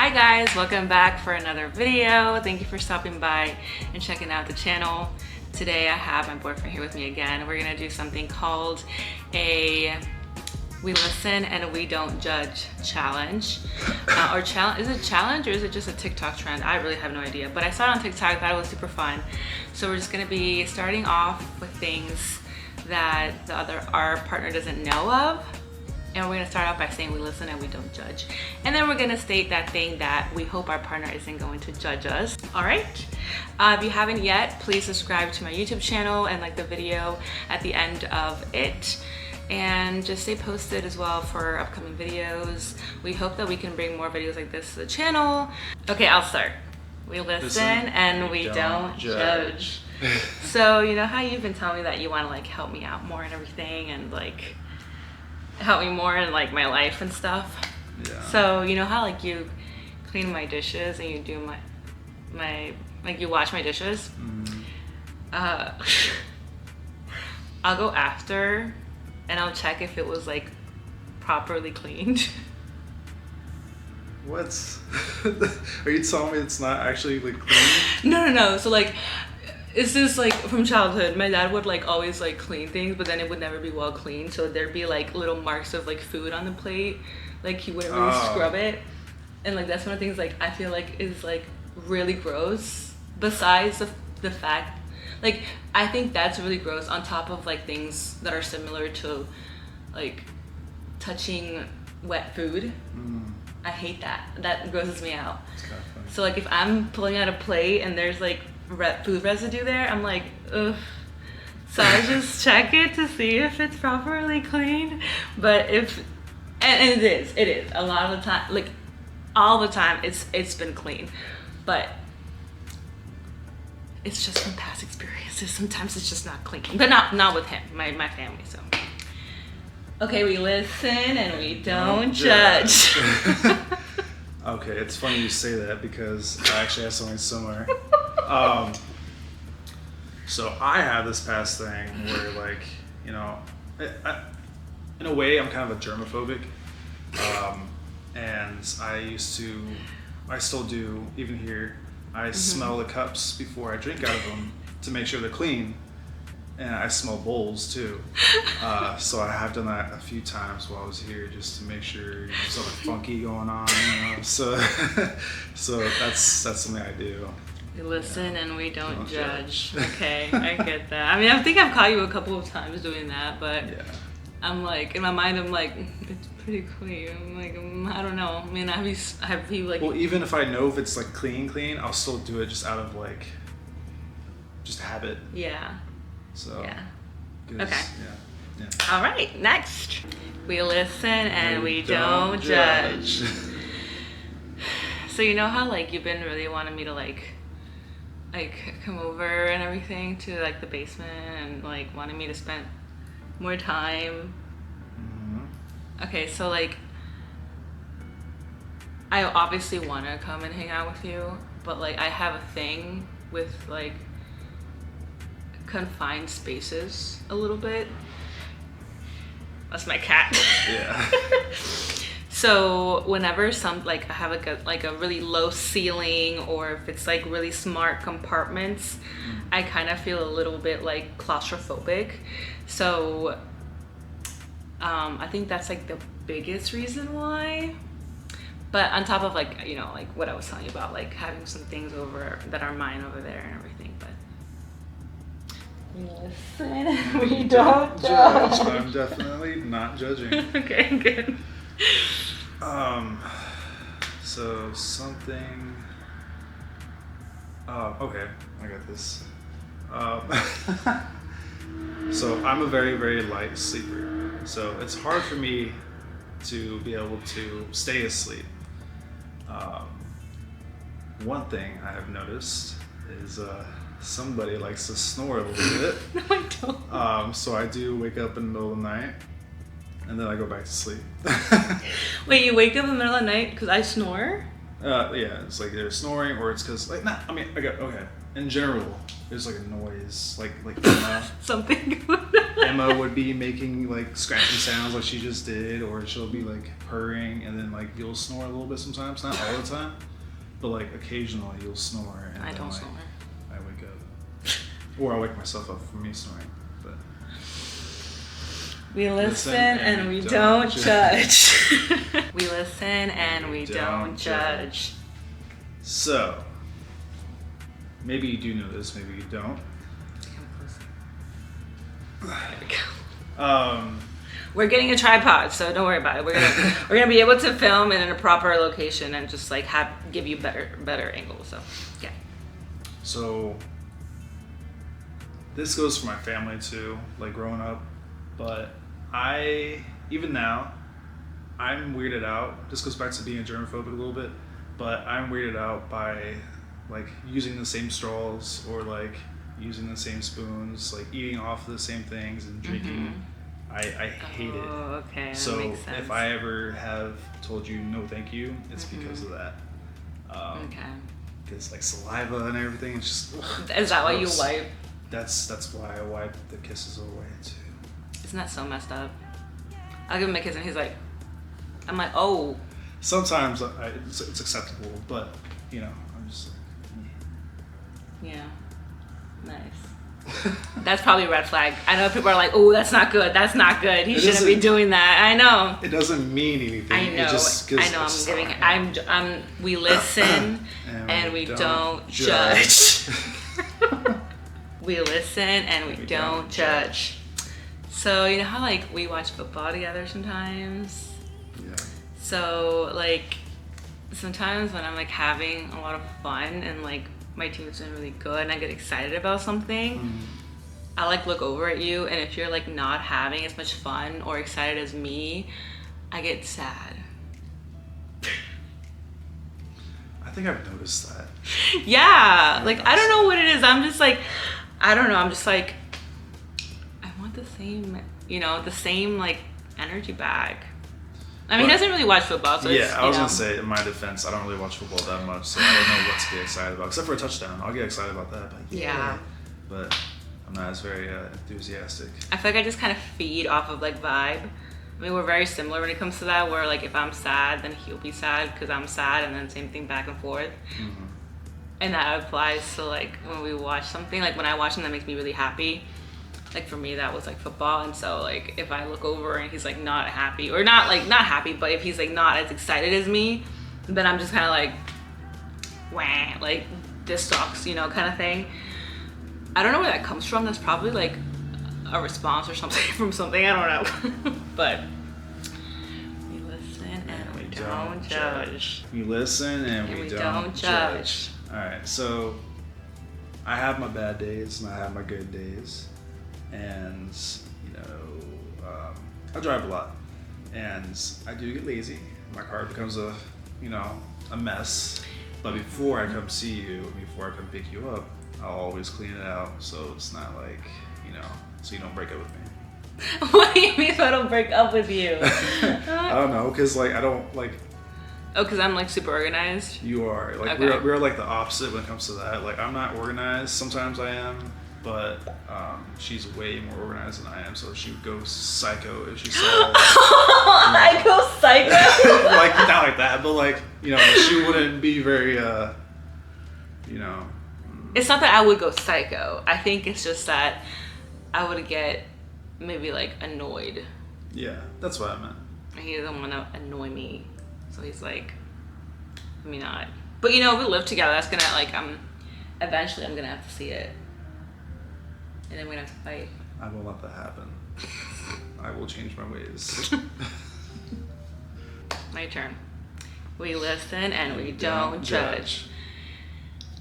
Hi guys, welcome back for another video. Thank you for stopping by and checking out the channel. Today I have my boyfriend here with me again. We're gonna do something called a we listen and we don't judge challenge. Is it challenge or is it just a TikTok trend? I really have no idea, but I saw it on TikTok, thought it was super fun. So we're just gonna be starting off with things that our partner doesn't know of. And we're gonna start off by saying we listen and we don't judge. And then we're gonna state that thing that we hope our partner isn't going to judge us. All right. If you haven't yet, please subscribe to my YouTube channel and like the video at the end of it. And just stay posted as well for upcoming videos. We hope that we can bring more videos like this to the channel. Okay, I'll start. We listen and we don't judge. So you know how you've been telling me that you wanna like help me out more and everything and like help me more in like my life and stuff. Yeah. So you know how like you clean my dishes and you do my like you wash my dishes? Mm-hmm. I'll go after and I'll check if it was like properly cleaned. What? Are you telling me it's not actually like clean? No. So like it's just like from childhood, my dad would like always like clean things, but then it would never be well cleaned. So there'd be like little marks of like food on the plate. Like he wouldn't really scrub it. And like that's one of the things like I feel like is like really gross. Besides the fact, like I think that's really gross on top of like things that are similar to like touching wet food. I hate that. That grosses me out. It's kind of funny. So like if I'm pulling out a plate and there's like food residue there, I'm like, ugh. So I just check it to see if it's properly cleaned. But if, and it is a lot of the time, like all the time, it's been clean. But it's just from past experiences. Sometimes it's just not clean, but not with him, my family. So okay, we listen and we don't judge. Okay, it's funny you say that because I actually have something similar. So I have this past thing where like, you know, in a way I'm kind of a germophobic. And I still do, even here, I smell the cups before I drink out of them to make sure they're clean. And I smell bowls too. So I have done that a few times while I was here just to make sure there's something funky going on, you know? So that's something I do. We listen and we don't judge. Okay, I get that. I mean, I think I've caught you a couple of times doing that, but yeah. I'm like, in my mind, I'm like, it's pretty clean. I'm like, I don't know. I mean, have you like... Well, even if I know if it's like clean, I'll still do it just out of like, just habit. Yeah. So, yeah. Okay. Yeah. All right, next. We listen and we don't judge. So you know how like you've been really wanting me to like come over and everything to like the basement and like wanting me to spend more time. Mm-hmm. Okay, so like I obviously want to come and hang out with you, but like I have a thing with like confined spaces a little bit. That's my cat. Yeah. So whenever I have like a really low ceiling, or if it's like really smart compartments, I kind of feel a little bit like claustrophobic. So I think that's like the biggest reason why. But on top of like, you know, like what I was telling you about, like having some things over that are mine over there and everything, but we listen, we don't judge. I'm definitely not judging. Okay, good. So something. Okay, I got this. So I'm a very, very light sleeper. So it's hard for me to be able to stay asleep. One thing I have noticed is somebody likes to snore a little bit. No, I don't. So I do wake up in the middle of the night, and then I go back to sleep. Wait, you wake up in the middle of the night because I snore? Yeah, it's like they're snoring, or it's because like not. I mean, okay. In general, there's like a noise, like Emma. Something. Emma would be making like scratching sounds, like she just did, or she'll be like purring, and then like you'll snore a little bit sometimes, not all the time, but like occasionally you'll snore. And I then, don't like, snore. I wake up, or I wake myself up from me snoring. But we listen and we don't judge. We listen and we don't judge. So, maybe you do know this, maybe you don't. There we go. We're getting a tripod, so don't worry about it. We're gonna be able to film in a proper location and just like give you better angles. So yeah. So this goes for my family too, like growing up, but even now, I'm weirded out. This goes back to being germophobic a little bit, but I'm weirded out by like using the same straws or like using the same spoons, like eating off of the same things and drinking. I hate it. Okay. So that makes sense. if I ever have told you no thank you, it's because of that. Okay. Because like saliva and everything, it's just. Is that why you gross. wipe? That's why I wipe the kisses away too. Isn't that so messed up? I'll give him a kiss and he's like, I'm like, oh. Sometimes it's acceptable, but you know, I'm just like. Yeah. Nice. That's probably a red flag. I know people are like, oh, that's not good. That's not good. He shouldn't be doing that. I know. It doesn't mean anything. I know. It just I know. We listen and we don't judge. We listen and we don't judge. So you know how like we watch football together sometimes? Yeah. So like sometimes when I'm like having a lot of fun and like my team is doing really good and I get excited about something, I like look over at you, and if you're like not having as much fun or excited as me, I get sad. I think I've noticed that. Yeah, like I don't know what it is. I'm just like, I don't know. I'm just like, I want the same, the same like energy back. I mean, he doesn't really watch football, so yeah, I was gonna say in my defense, I don't really watch football that much, so I don't know what to get excited about, except for a touchdown. I'll get excited about that. But yeah. But I'm not as very enthusiastic. I feel like I just kind of feed off of like vibe. I mean, we're very similar when it comes to that. Where like if I'm sad, then he'll be sad because I'm sad, and then same thing back and forth. And that applies to like when we watch something. Like when I watch something that makes me really happy. Like for me, that was like football, and so like if I look over and he's like not happy, or not happy, but if he's like not as excited as me, then I'm just kind of like, wah, like this sucks, kind of thing. I don't know where that comes from. That's probably like a response or something from something. I don't know. But we listen and we don't judge. We listen and we don't judge. All right, so I have my bad days and I have my good days. And I drive a lot, and I do get lazy. My car becomes a mess. But before I come see you, before I come pick you up, I'll always clean it out, so it's not like so you don't break up with me. What do you mean if I don't break up with you? I don't know, cause like I don't like. Oh, cause I'm like super organized. You are like okay. we're like the opposite when it comes to that. Like I'm not organized. Sometimes I am. But she's way more organized than I am, so she would go psycho if she saw. I go psycho. Like not like that, but like she wouldn't be very It's not that I would go psycho. I think it's just that I would get maybe like annoyed. Yeah, that's what I meant. He doesn't want to annoy me, so he's like, let me not. But if we live together, that's gonna like eventually I'm gonna have to see it. And then we're gonna have to fight. I won't let that happen. I will change my ways. My turn. We listen and we don't judge.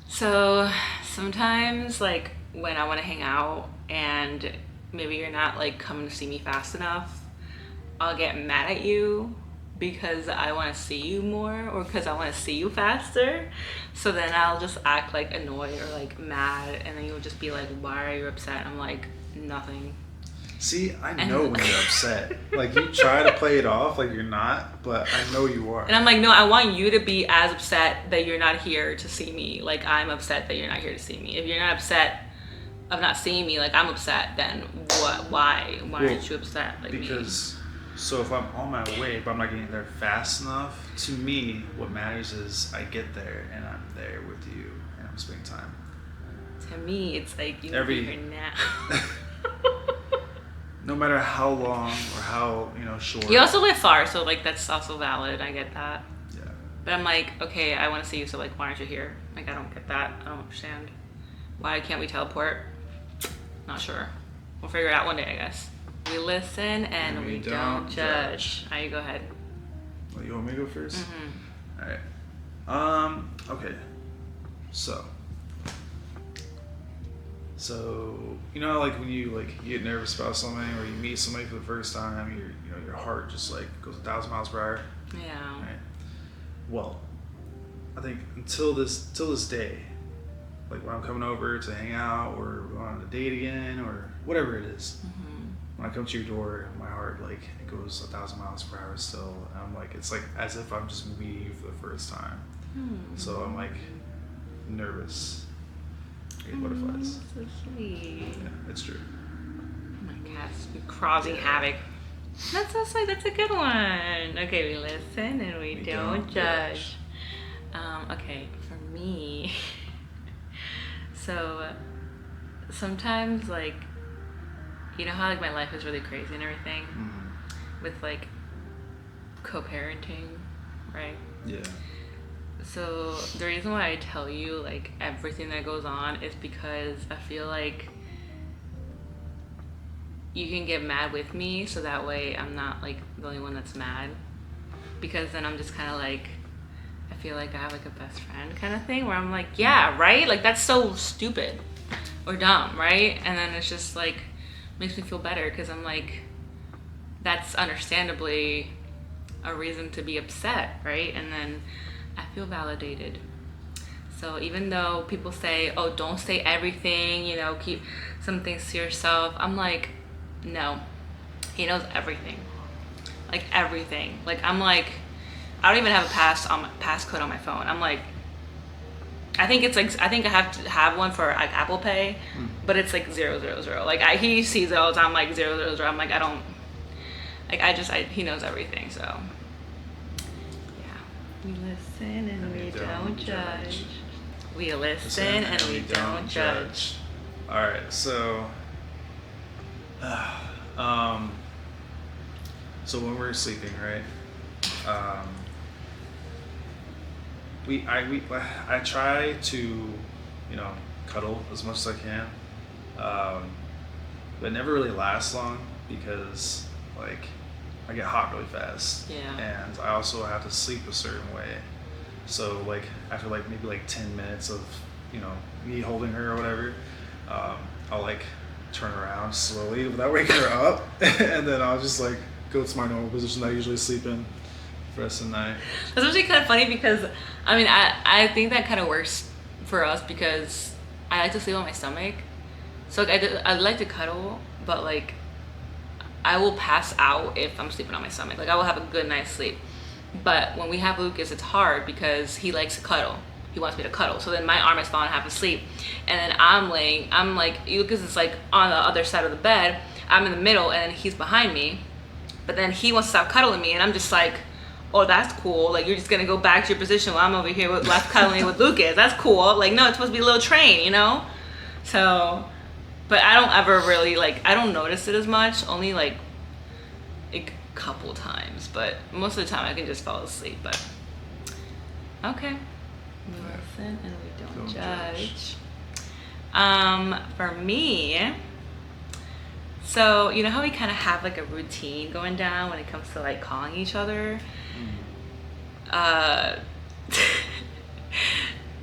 So sometimes like when I want to hang out and maybe you're not like coming to see me fast enough, I'll get mad at you because I want to see you more or because I want to see you faster. So then I'll just act like annoyed or like mad, and then you'll just be like, why are you upset? I'm like, nothing. See, I know when you're upset. Like, you try to play it off like you're not, but I know you are. And I'm like, no, I want you to be as upset that you're not here to see me. Like, I'm upset that you're not here to see me. If you're not upset of not seeing me, like, I'm upset, then what? Why aren't you upset? Like, because so if I'm on my way but I'm not getting there fast enough, to me what matters is I get there and I'm there with you and I'm spending time. To me, it's like, you need to be here now. No matter how long or how, short. You also live far, so like that's also valid. I get that. Yeah. But I'm like, okay, I want to see you, so like, why aren't you here? Like, I don't get that. I don't understand. Why can't we teleport? Not sure. We'll figure it out one day, I guess. We listen and we don't judge. All right, you go ahead. Well, you want me to go first? Mm-hmm. All right. Okay. So like when you get nervous about something or you meet somebody for the first time, your heart just like goes 1,000 miles per hour. Yeah. Right. Well, I think until this day, like when I'm coming over to hang out or going on a date again or whatever it is, when I come to your door, my heart it goes 1,000 miles per hour still. And I'm like, it's like as if I'm just meeting you for the first time. So I'm like nervous. Butterflies. So sweet. Yeah, it's true. My cat's causing havoc. That's so sweet. That's a good one. Okay, we listen and we don't judge. Okay, for me, so sometimes like, how like my life is really crazy and everything with like co-parenting, right? Yeah. So the reason why I tell you like everything that goes on is because I feel like you can get mad with me, so that way I'm not like the only one that's mad, because then I'm just kind of like, I feel like I have like a best friend kind of thing where I'm like, yeah, right, like that's so stupid or dumb, right? And then it's just like makes me feel better because I'm like, that's understandably a reason to be upset, right? And then I feel validated. So even though people say, oh, don't say everything, keep some things to yourself, I'm like, no, he knows everything. Like everything. Like I'm like, I don't even have a passcode on my phone. I'm like, I think I have to have one for like Apple Pay, but it's like 000. Like he sees it all the time, like 000. I'm like, I don't, like he knows everything, so. We listen and we don't judge. We listen and we don't judge. All right, so so when we're sleeping, right? I try to, cuddle as much as I can, but it never really lasts long because I get hot really fast. Yeah. And I also have to sleep a certain way. So after maybe 10 minutes of, me holding her or whatever, I'll turn around slowly without waking her up. And then I'll just go to my normal position that I usually sleep in for the rest of the night. That's actually kind of funny because, I think that kind of works for us because I like to sleep on my stomach. So I like to cuddle, but I will pass out if I'm sleeping on my stomach. I will have a good night's sleep. But when we have Lucas, it's hard because he likes to cuddle. He wants me to cuddle. So then my arm is falling half asleep. And then I'm Lucas is on the other side of the bed. I'm in the middle and then he's behind me. But then he wants to stop cuddling me and I'm just like, oh, that's cool. You're just gonna go back to your position while I'm over here left cuddling with Lucas. That's cool. No, it's supposed to be a little train, So, but I don't ever really I don't notice it as much. Only a couple times, but most of the time I can just fall asleep. But okay, we listen and we don't judge. For me, so how we kind of have a routine going down when it comes to calling each other,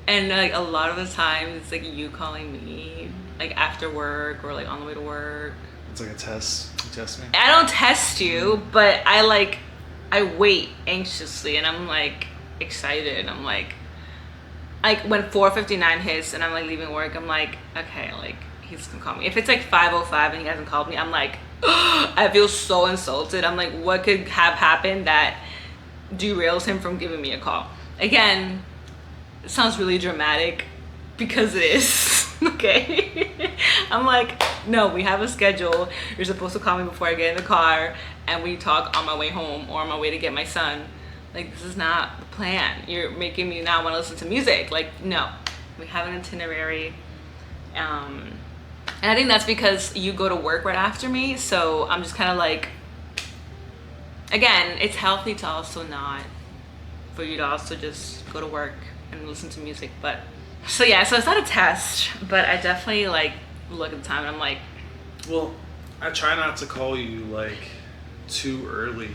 and a lot of the times it's you calling me after work or on the way to work. It's like a test. You test me? I don't test you, but I wait anxiously and I'm excited and I'm when 4:59 hits and I'm leaving work, I'm okay, he's gonna call me. If it's 5:05 and he hasn't called me, I'm I feel so insulted. I'm like, what could have happened that derails him from giving me a call? Again, it sounds really dramatic because it is. Okay. I'm like, no, we have a schedule. You're supposed to call me before I get in the car and we talk on my way home or on my way to get my son. Like, this is not the plan. You're making me not want to listen to music. Like, no, we have an itinerary. And I think that's because you go to work right after me. So I'm just kind of like, again, it's healthy to also not, for you to also just go to work and listen to music. But so yeah, so it's not a test, but I definitely like look at the time and I'm like, well, I try not to call you like too early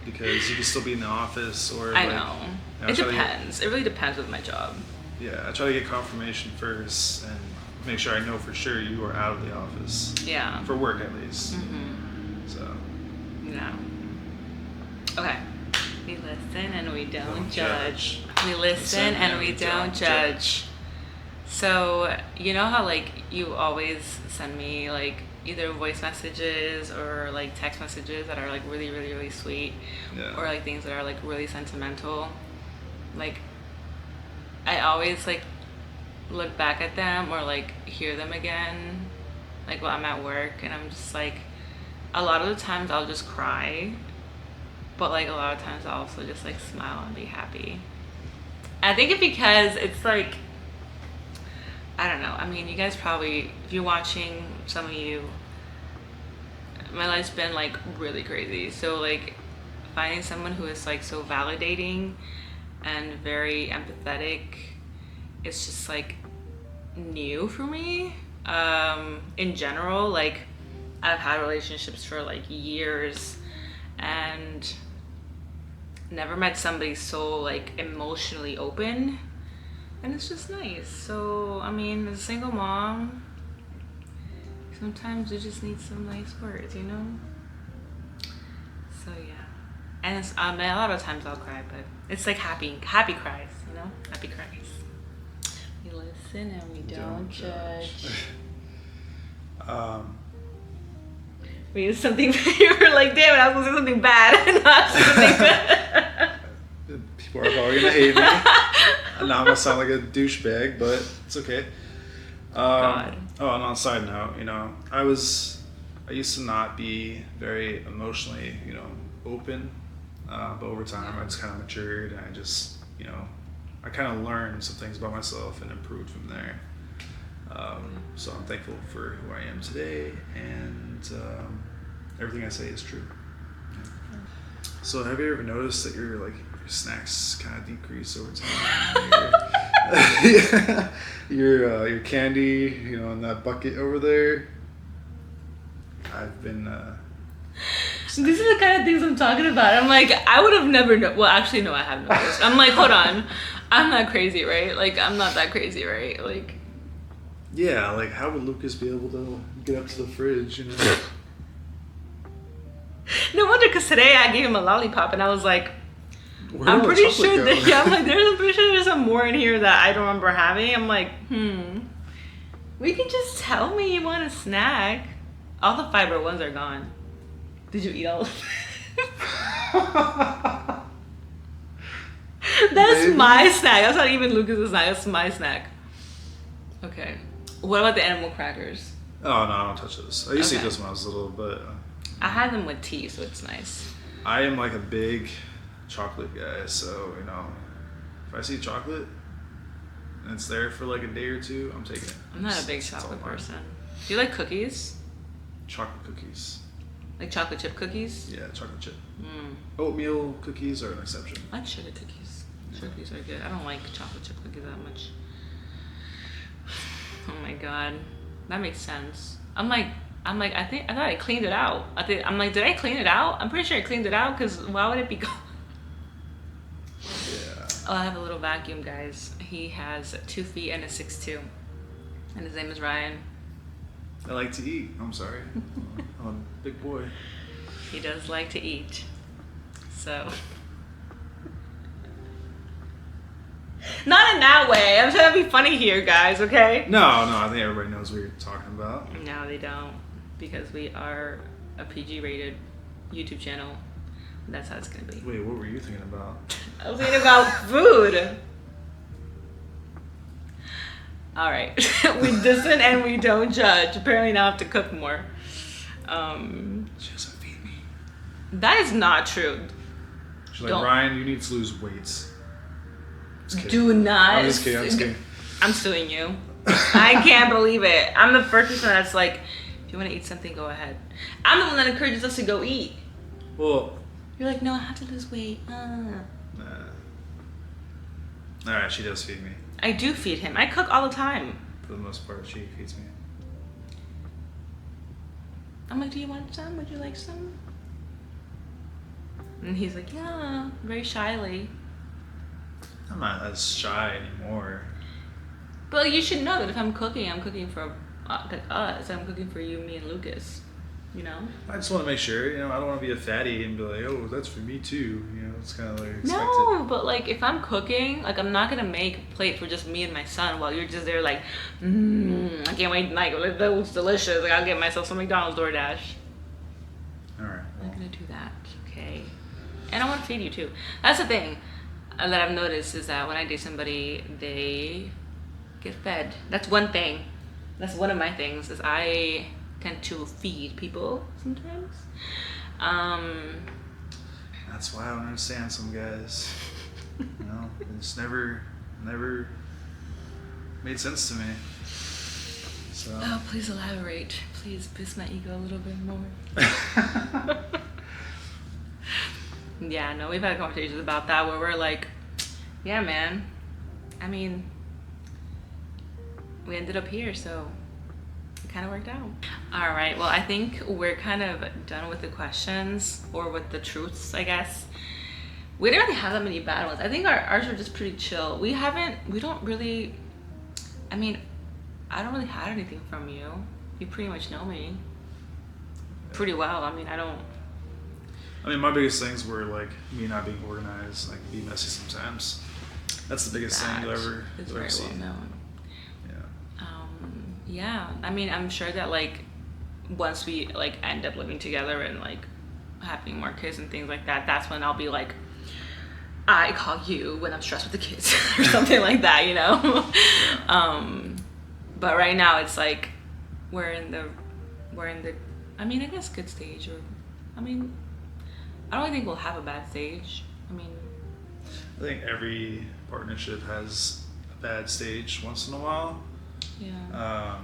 because you can still be in the office or I like, know. you know, It depends. It really depends with my job. Yeah, I try to get confirmation first and make sure I know for sure you are out of the office. Yeah. For work at least. Mm-hmm. So. Yeah. Okay. We listen and we don't judge. We listen and we don't judge. So, you know how like you always send me like either voice messages or like text messages that are like really, really, really sweet, or like things that are like really sentimental. Like, I always like look back at them or like hear them again, like while I'm at work, and I'm just like, a lot of the times I'll just cry, but like a lot of times I'll also just like smile and be happy. I think it's because it's like, I don't know. I mean, you guys probably, if you're watching, some of you, my life's been like really crazy. So like finding someone who is like so validating and very empathetic, it's just like new for me. In general, like I've had relationships for like years and never met somebody so like emotionally open. And it's just nice. So, I mean, as a single mom, sometimes you just need some nice words, you know? So, yeah. And it's, a lot of times I'll cry, but it's like happy cries, you know? Happy cries. We listen and we don't judge. We use something, you were like, damn it, I was going to say something bad and not something good. People are probably gonna hate me. Now I'm gonna sound like a douchebag, but it's okay. God. Oh, and on a side note, you know, I used to not be very emotionally, you know, open, but over time I just kind of matured and I just, you know, I kind of learned some things about myself and improved from there. So I'm thankful for who I am today, and everything I say is true. So have you ever noticed that your snacks kind of decrease over time? Your candy, you know, in that bucket over there. I've been. These are the kind of things I'm talking about. I'm like, I would have never known. Well, actually, no, I have noticed. I'm like, hold on, I'm not crazy, right? Like, I'm not that crazy, right? Like. Yeah, like how would Lucas be able to get up to the fridge, you know? No wonder, because today I gave him a lollipop and I was like, I'm pretty sure that, yeah, I'm pretty sure there's some more in here that I don't remember having. I'm like, we can just tell me you want a snack. All the fiber ones are gone. Did you eat all of them? That's Maybe. my snack. That's not even Lucas's snack. That's my snack. Okay. What about the animal crackers? Oh no, I don't touch those. I used to eat Okay. those when I was little, but I had them with tea, so it's nice. I am like a big chocolate guy, so you know, if I see chocolate and it's there for like a day or two, I'm taking it. I'm not a big It's all chocolate mine. person. Do you like cookies? Chocolate cookies. Like chocolate chip cookies? Yeah, chocolate chip. Mm. Oatmeal cookies are an exception. I like sugar cookies. Sugar cookies are good. I don't like chocolate chip cookies that much. Oh my god, that makes sense. I'm like, I thought I cleaned it out. I'm like, did I clean it out? I'm pretty sure I cleaned it out, because why would it be gone? Yeah. Oh, I have a little vacuum, guys. He has 2 feet and a 6'2", and his name is Ryan. I like to eat. I'm sorry. I'm a big boy. He does like to eat, so. Not in that way. I'm trying to be funny here, guys, okay? No, I think everybody knows what you're talking about. No, they don't, because we are a PG rated YouTube channel. That's how it's gonna be. Wait, what were you thinking about? I was thinking about food. All right, we listen and we don't judge. Apparently now I have to cook more. She doesn't feed me. That is not true. She's like, Ryan, you need to lose weight. Just kidding. Do not. I'm just kidding. I'm just kidding. I'm suing you. I can't believe it. I'm the first person that's like, if you want to eat something, go ahead. I'm the one that encourages us to go eat. Well, you're like, no, I have to lose weight. Nah. Alright, she does feed me. I do feed him. I cook all the time. For the most part, she feeds me. I'm like, do you want some? Would you like some? And he's like, yeah, very shyly. I'm not as shy anymore. But you should know that if I'm cooking for like us. I'm cooking for you, me, and Lucas. You know? I just want to make sure, I don't want to be a fatty and be like, oh, that's for me too. It's kind of like expected. No, but like if I'm cooking, like I'm not gonna make a plate for just me and my son while you're just there like, I can't wait, like that was delicious. Like I'll get myself some McDonald's DoorDash. All right. I'm not gonna do that, okay? And I want to feed you too. That's the thing that I've noticed is that when I date somebody, they get fed. That's one thing. That's one of my things is I tend to feed people sometimes. That's why I don't understand some guys. It's never made sense to me. So. Oh, please elaborate. Please boost my ego a little bit more. Yeah, no, we've had conversations about that where we're like, yeah, man. I mean, we ended up here, so it kind of worked out. All right, well, I think we're kind of done with the questions or with the truths, I guess. We didn't really have that many bad ones. I think ours are just pretty chill. We don't really, I mean, I don't really hide anything from you. You pretty much know me pretty well. I mean, my biggest things were like me not being organized, like be messy sometimes. That's the biggest thing you'll ever see. Well known. Yeah. Yeah. I mean, I'm sure that like once we like end up living together and like having more kids and things like that, that's when I'll be like, I call you when I'm stressed with the kids or something like that, But right now it's like we're in the I mean, I guess good stage, or I mean, I don't think we'll have a bad stage. I think every partnership has a bad stage once in a while. Yeah.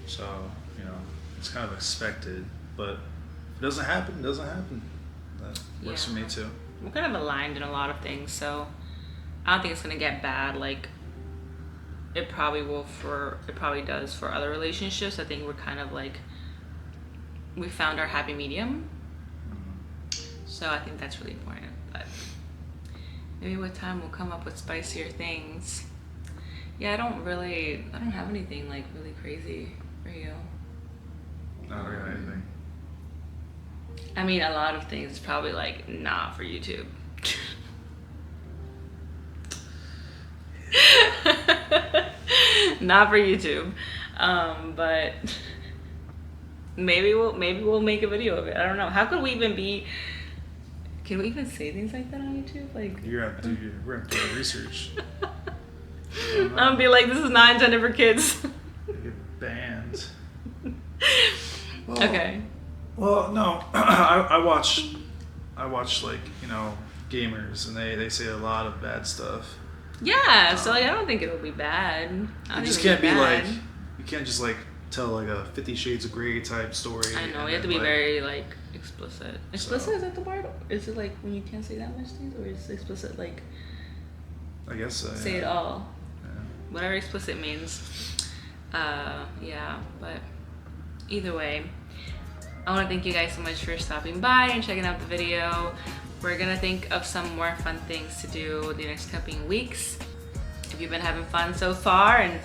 So, it's kind of expected, but if it doesn't happen, it doesn't happen. That works for me too. We're kind of aligned in a lot of things, so I don't think it's gonna get bad like it probably does for other relationships. I think we're kind of like, we found our happy medium. So I think that's really important. But maybe with time we'll come up with spicier things. Yeah, I don't have anything like really crazy for you. Not really anything. I mean, a lot of things is probably like not for YouTube. Not for YouTube. But maybe we'll make a video of it. I don't know. How could we even be? Can we even say things like that on YouTube? Like we're gonna do our research. I'm gonna be like, this is not intended for kids. They get banned. Okay. Well, no, I watch like gamers, and they say a lot of bad stuff. Yeah, so like I don't think it'll be bad. You just can't be like, you can't just like tell like a 50 Shades of Grey type story. I know, you have to be very like explicit. Explicit, is that the word? Is it like when you can't say that much things, or is explicit like? I guess so. Say it all. Yeah. Whatever explicit means. Yeah, but either way, I want to thank you guys so much for stopping by and checking out the video. We're gonna think of some more fun things to do the next coming weeks. If you've been having fun so far and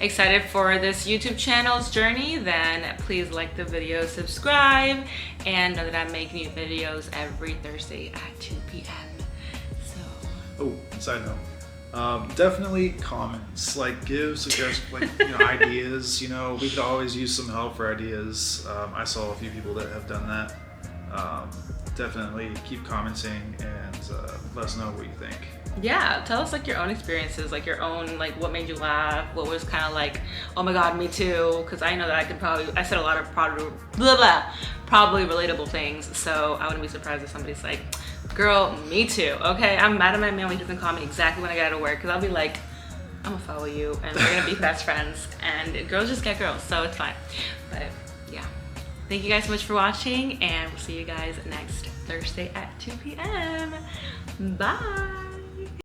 excited for this YouTube channel's journey, then please like the video, subscribe, and know that I make new videos every Thursday at 2 p.m. So. Oh, side note. Definitely comments, like give suggestions, like ideas. We could always use some help for ideas. I saw a few people that have done that. Definitely keep commenting and let us know what you think. Yeah, tell us like your own experiences, like your own, like what made you laugh, what was kind of like, oh my god, me too, because I know that I said a lot of probably relatable things, so I wouldn't be surprised if somebody's like, girl, me too, okay? I'm mad at my man when he doesn't call me exactly when I get out of work, because I'll be like, I'm gonna follow you, and we're gonna be best friends, and girls just get girls, so it's fine. But yeah, thank you guys so much for watching, and we'll see you guys next Thursday at 2 p.m. Bye!